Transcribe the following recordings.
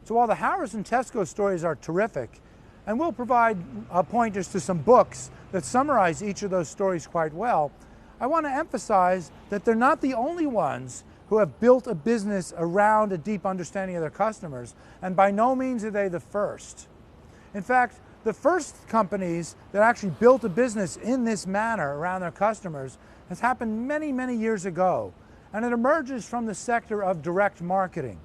So while the Harris and Tesco stories are terrific, and we'll provide pointers to some books that summarize each of those stories quite well, I want to emphasize that they're not the only ones who have built a business around a deep understanding of their customers, and by no means are they the first. In fact, the first companies that actually built a business in this manner around their customers has happened many, many years ago, and it emerges from the sector of direct marketing.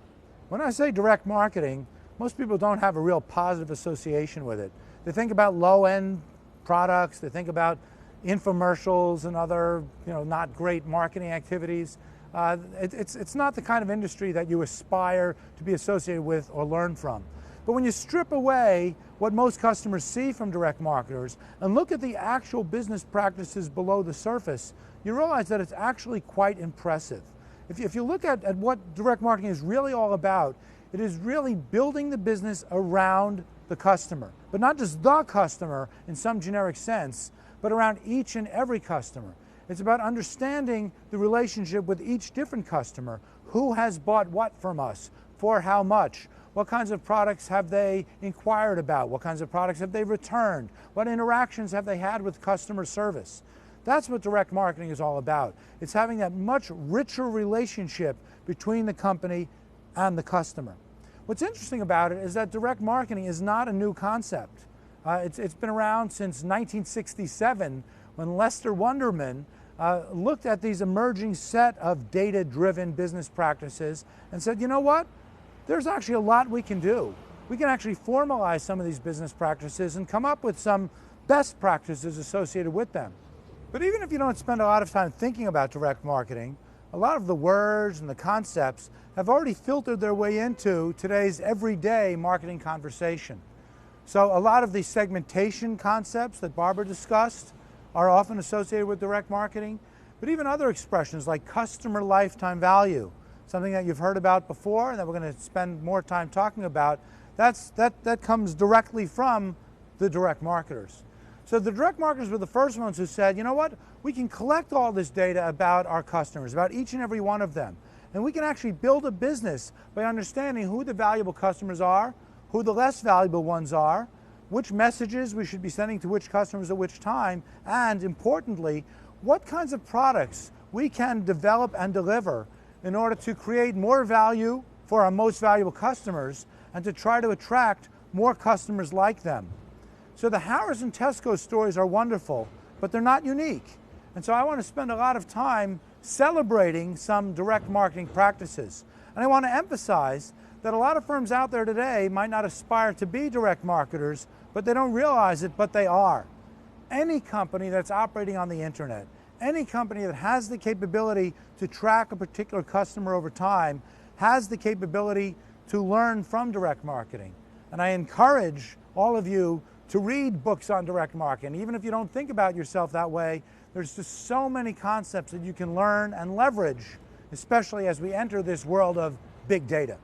When I say direct marketing, most people don't have a real positive association with it. They think about low-end products, they think about infomercials and other, not great marketing activities. It's not the kind of industry that you aspire to be associated with or learn from. But when you strip away what most customers see from direct marketers and look at the actual business practices below the surface, you realize that it's actually quite impressive. If you look at what direct marketing is really all about, it is really building the business around the customer. But not just the customer in some generic sense, but around each and every customer. It's about understanding the relationship with each different customer. Who has bought what from us? For how much? What kinds of products have they inquired about? What kinds of products have they returned? What interactions have they had with customer service? That's what direct marketing is all about. It's having that much richer relationship between the company and the customer. What's interesting about it is that direct marketing is not a new concept. It's been around since 1967 when Lester Wunderman looked at these emerging set of data-driven business practices and said, you know what? There's actually a lot we can do. We can actually formalize some of these business practices and come up with some best practices associated with them. But even if you don't spend a lot of time thinking about direct marketing, a lot of the words and the concepts have already filtered their way into today's everyday marketing conversation. So a lot of the segmentation concepts that Barbara discussed are often associated with direct marketing, but even other expressions like customer lifetime value, something that you've heard about before and that we're going to spend more time talking about, that comes directly from the direct marketers. So the direct marketers were the first ones who said, you know what, we can collect all this data about our customers, about each and every one of them, and we can actually build a business by understanding who the valuable customers are, who the less valuable ones are, which messages we should be sending to which customers at which time, and importantly, what kinds of products we can develop and deliver in order to create more value for our most valuable customers and to try to attract more customers like them. So the Harris and Tesco stories are wonderful, but they're not unique. And so I want to spend a lot of time celebrating some direct marketing practices. And I want to emphasize that a lot of firms out there today might not aspire to be direct marketers, but they don't realize it, but they are. Any company that's operating on the internet, any company that has the capability to track a particular customer over time, has the capability to learn from direct marketing. And I encourage all of you to read books on direct marketing. Even if you don't think about yourself that way, there's just so many concepts that you can learn and leverage, especially as we enter this world of big data.